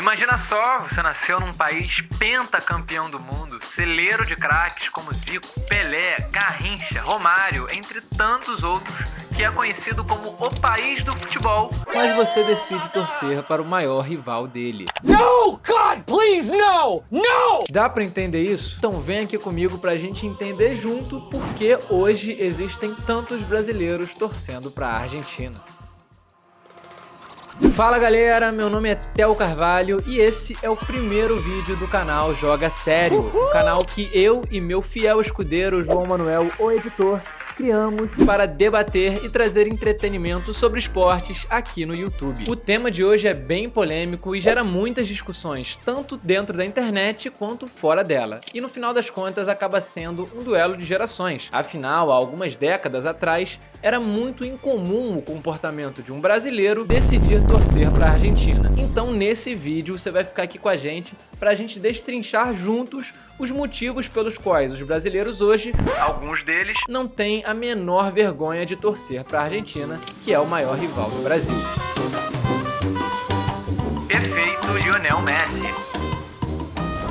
Imagina só, você nasceu num país pentacampeão do mundo, celeiro de craques como Zico, Pelé, Garrincha, Romário, entre tantos outros, que é conhecido como o país do futebol. Mas você decide torcer para o maior rival dele. No, God, please, no! No! Dá pra entender isso? Então vem aqui comigo pra gente entender junto por que hoje existem tantos brasileiros torcendo pra Argentina. Fala galera, meu nome é Theo Carvalho e esse é o primeiro vídeo do canal Joga Sério, um canal que eu e meu fiel escudeiro João Manuel, o editor, criamos para debater e trazer entretenimento sobre esportes aqui no YouTube. O tema de hoje é bem polêmico e gera muitas discussões, tanto dentro da internet quanto fora dela. E no final das contas acaba sendo um duelo de gerações. Afinal, há algumas décadas atrás, era muito incomum o comportamento de um brasileiro decidir torcer para a Argentina. Então nesse vídeo você vai ficar aqui com a gente para a gente destrinchar juntos os motivos pelos quais os brasileiros hoje, Alguns deles não têm a menor vergonha de torcer para a Argentina, que é o maior rival do Brasil. efeito Lionel Messi.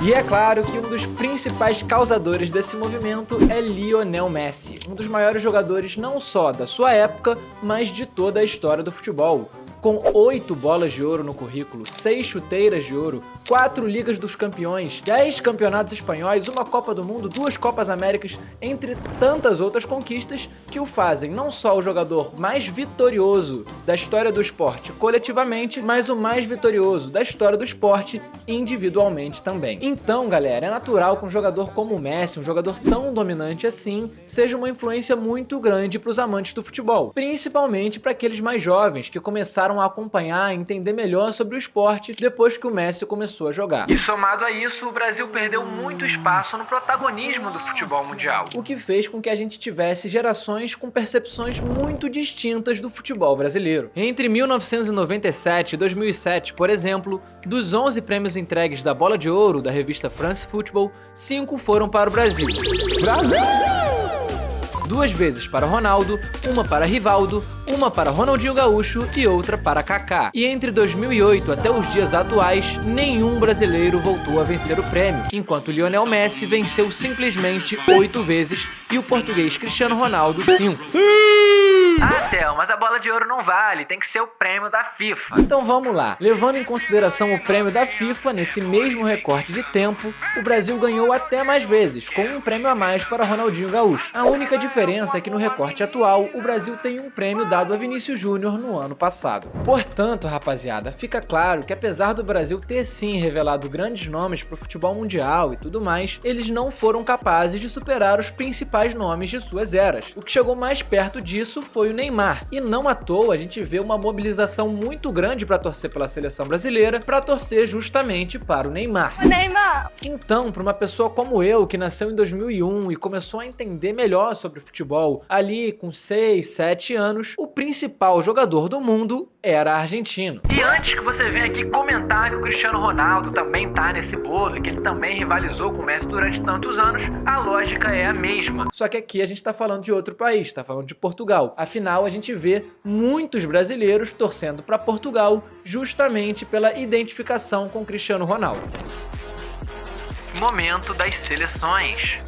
E é claro que um dos principais causadores desse movimento é Lionel Messi, um dos maiores jogadores não só da sua época, mas de toda a história do futebol. Com 8 bolas de ouro no currículo, 6 chuteiras de ouro, 4 Ligas dos Campeões, 10 campeonatos espanhóis, uma Copa do Mundo, 2 Copas Américas, entre tantas outras conquistas que o fazem não só o jogador mais vitorioso da história do esporte coletivamente, mas o mais vitorioso da história do esporte individualmente também. Então, galera, é natural que um jogador como o Messi, um jogador tão dominante assim, seja uma influência muito grande para os amantes do futebol, principalmente para aqueles mais jovens que começaram a acompanhar e entender melhor sobre o esporte depois que o Messi começou a jogar. E somado a isso, o Brasil perdeu muito espaço no protagonismo do futebol mundial. O que fez com que a gente tivesse gerações com percepções muito distintas do futebol brasileiro. Entre 1997 e 2007, por exemplo, dos 11 prêmios entregues da Bola de Ouro da revista France Football, 5 foram para o Brasil. 2 vezes para Ronaldo, uma para Rivaldo, uma para Ronaldinho Gaúcho e outra para Kaká. E entre 2008 até os dias atuais, nenhum brasileiro voltou a vencer o prêmio, enquanto Lionel Messi venceu simplesmente 8 vezes e o português Cristiano Ronaldo 5. Ah, Theo, mas a bola de ouro não vale, tem que ser o prêmio da FIFA. Então vamos lá. Levando em consideração o prêmio da FIFA, nesse mesmo recorte de tempo, o Brasil ganhou até mais vezes, com um prêmio a mais para Ronaldinho Gaúcho. A única diferença é que no recorte atual, o Brasil tem um prêmio dado a Vinícius Júnior no ano passado. Portanto, rapaziada, fica claro que apesar do Brasil ter sim revelado grandes nomes para o futebol mundial e tudo mais, eles não foram capazes de superar os principais nomes de suas eras. O que chegou mais perto disso foi o Neymar, e não à toa a gente vê uma mobilização muito grande para torcer pela seleção brasileira, para torcer justamente para o Neymar. Então, para uma pessoa como eu, que nasceu em 2001 e começou a entender melhor sobre futebol ali com 6, 7 anos, o principal jogador do mundo era argentino. E antes que você venha aqui comentar que o Cristiano Ronaldo também tá nesse bolo e que ele também rivalizou com o Messi durante tantos anos, a lógica é a mesma. Só que aqui a gente tá falando de outro país, tá falando de Portugal. Afinal, a gente vê muitos brasileiros torcendo para Portugal justamente pela identificação com Cristiano Ronaldo. Momento das seleções.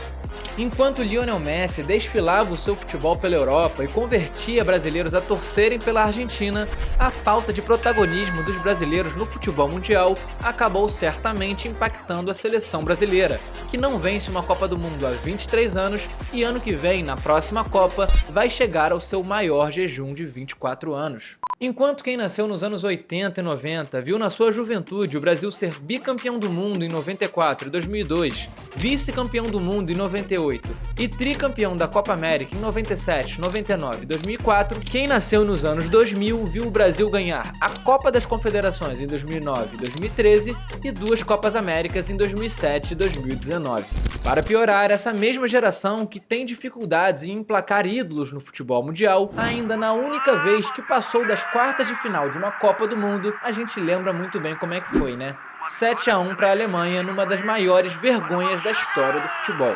Enquanto Lionel Messi desfilava o seu futebol pela Europa e convertia brasileiros a torcerem pela Argentina, a falta de protagonismo dos brasileiros no futebol mundial acabou certamente impactando a seleção brasileira, que não vence uma Copa do Mundo há 23 anos e ano que vem, na próxima Copa, vai chegar ao seu maior jejum de 24 anos. Enquanto quem nasceu nos anos 80 e 90 viu na sua juventude o Brasil ser bicampeão do mundo em 94 e 2002, vice-campeão do mundo em 98 e tricampeão da Copa América em 97, 99 e 2004, quem nasceu nos anos 2000 viu o Brasil ganhar a Copa das Confederações em 2009 e 2013 e 2 Copas Américas em 2007 e 2019. Para piorar, essa mesma geração que tem dificuldades em emplacar ídolos no futebol mundial, ainda na única vez que passou das quartas de final de uma Copa do Mundo, a gente lembra muito bem como é que foi, né? 7-1 para a Alemanha numa das maiores vergonhas da história do futebol.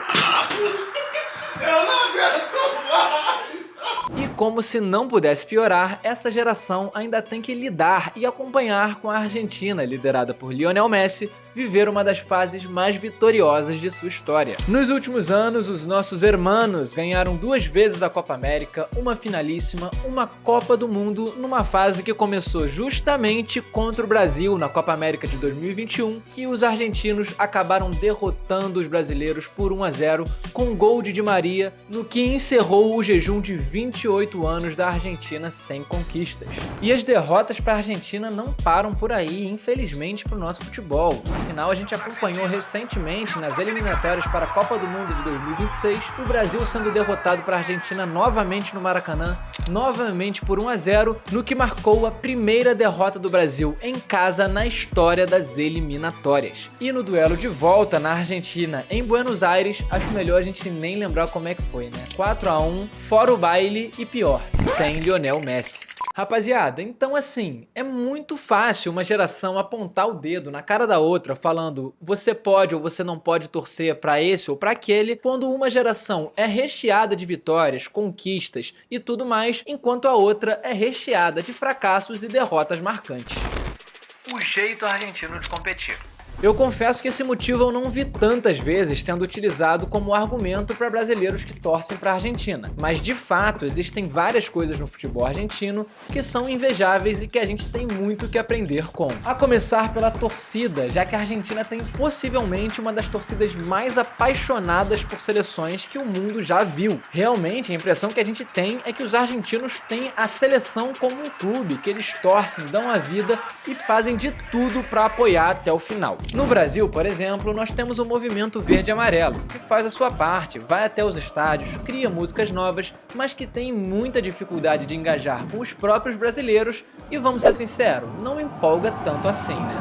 Eu não aguento mais! E como se não pudesse piorar, essa geração ainda tem que lidar e acompanhar com a Argentina, liderada por Lionel Messi, viver uma das fases mais vitoriosas de sua história. Nos últimos anos, os nossos hermanos ganharam 2 vezes a Copa América, uma finalíssima, uma Copa do Mundo, numa fase que começou justamente contra o Brasil na Copa América de 2021, que os argentinos acabaram derrotando os brasileiros por 1-0 com gol de Di Maria, no que encerrou o jejum de 28 anos da Argentina sem conquistas. E as derrotas para a Argentina não param por aí, infelizmente, para o nosso futebol. Afinal, a gente acompanhou recentemente nas eliminatórias para a Copa do Mundo de 2026, o Brasil sendo derrotado para a Argentina novamente no Maracanã, novamente por 1-0, no que marcou a primeira derrota do Brasil em casa na história das eliminatórias. E no duelo de volta na Argentina, em Buenos Aires, acho melhor a gente nem lembrar como é que foi, né? 4-1, fora o baile e pior, sem Lionel Messi. Rapaziada, então assim, é muito fácil uma geração apontar o dedo na cara da outra falando você pode ou você não pode torcer pra esse ou pra aquele, quando uma geração é recheada de vitórias, conquistas e tudo mais, enquanto a outra é recheada de fracassos e derrotas marcantes. O jeito argentino de competir. Eu confesso que esse motivo eu não vi tantas vezes sendo utilizado como argumento para brasileiros que torcem para a Argentina, mas de fato existem várias coisas no futebol argentino que são invejáveis e que a gente tem muito que aprender com. A começar pela torcida, já que a Argentina tem possivelmente uma das torcidas mais apaixonadas por seleções que o mundo já viu. Realmente a impressão que a gente tem é que os argentinos têm a seleção como um clube, que eles torcem, dão a vida e fazem de tudo para apoiar até o final. No Brasil, por exemplo, nós temos o movimento verde e amarelo, que faz a sua parte, vai até os estádios, cria músicas novas, mas que tem muita dificuldade de engajar com os próprios brasileiros e, vamos ser sinceros, não empolga tanto assim, né?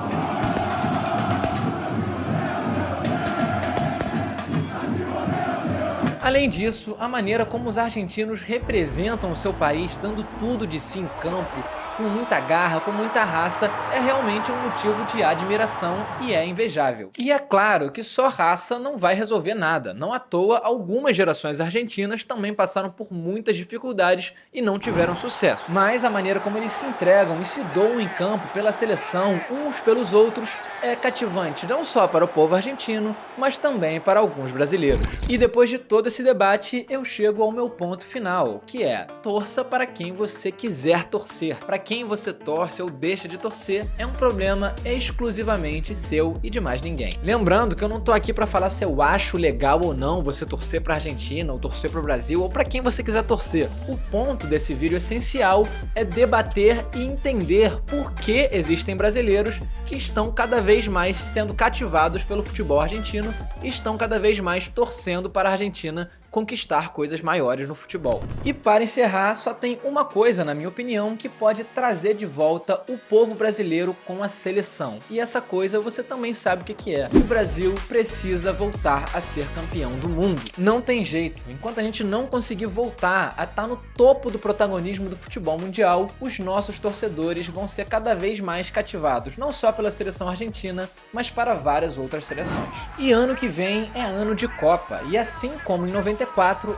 Além disso, a maneira como os argentinos representam o seu país, dando tudo de si em campo, com muita garra, com muita raça, é realmente um motivo de admiração e é invejável. E é claro que só raça não vai resolver nada. Não à toa, algumas gerações argentinas também passaram por muitas dificuldades e não tiveram sucesso. Mas a maneira como eles se entregam e se doam em campo pela seleção, uns pelos outros, é cativante não só para o povo argentino, mas também para alguns brasileiros. E depois de todo esse debate, eu chego ao meu ponto final, que é: torça para quem você quiser torcer. Para quem você torce ou deixa de torcer é um problema exclusivamente seu e de mais ninguém. Lembrando que eu não tô aqui para falar se eu acho legal ou não você torcer pra Argentina ou torcer pro Brasil ou para quem você quiser torcer. O ponto desse vídeo essencial é debater e entender por que existem brasileiros que estão cada vez mais sendo cativados pelo futebol argentino e estão cada vez mais torcendo para a Argentina conquistar coisas maiores no futebol. E para encerrar, só tem uma coisa, na minha opinião, que pode trazer de volta o povo brasileiro com a seleção. E essa coisa você também sabe o que é. O Brasil precisa voltar a ser campeão do mundo. Não tem jeito. Enquanto a gente não conseguir voltar a estar no topo do protagonismo do futebol mundial, os nossos torcedores vão ser cada vez mais cativados, não só pela seleção argentina, mas para várias outras seleções. E ano que vem é ano de Copa. E assim como em 94,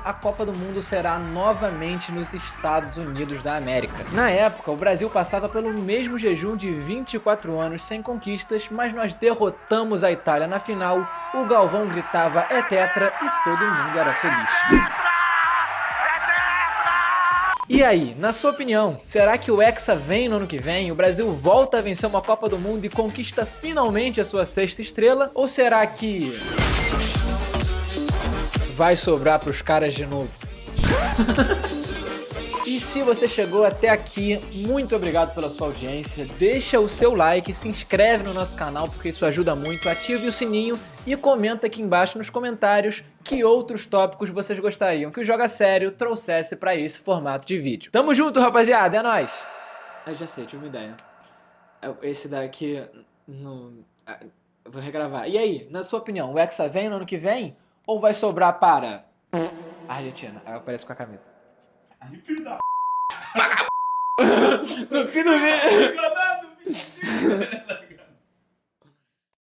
a Copa do Mundo será novamente nos Estados Unidos da América. Na época, o Brasil passava pelo mesmo jejum de 24 anos sem conquistas, mas nós derrotamos a Itália na final, o Galvão gritava "é tetra" e todo mundo era feliz. E aí, na sua opinião, será que o Hexa vem no ano que vem? O Brasil volta a vencer uma Copa do Mundo e conquista finalmente a sua 6ª estrela? Ou será que vai sobrar pros caras de novo? E se você chegou até aqui, muito obrigado pela sua audiência. Deixa o seu like, se inscreve no nosso canal porque isso ajuda muito, ative o sininho e comenta aqui embaixo nos comentários que outros tópicos vocês gostariam que o Joga Sério trouxesse para esse formato de vídeo. Tamo junto, rapaziada, é nóis! Eu já sei, tive uma ideia. Esse daqui, vou regravar. E aí, na sua opinião, o Hexa vem no ano que vem? Ou vai sobrar para a Argentina? Aí eu apareço com a camisa. Aí, filho da No fim do vídeo. Enganado, filho.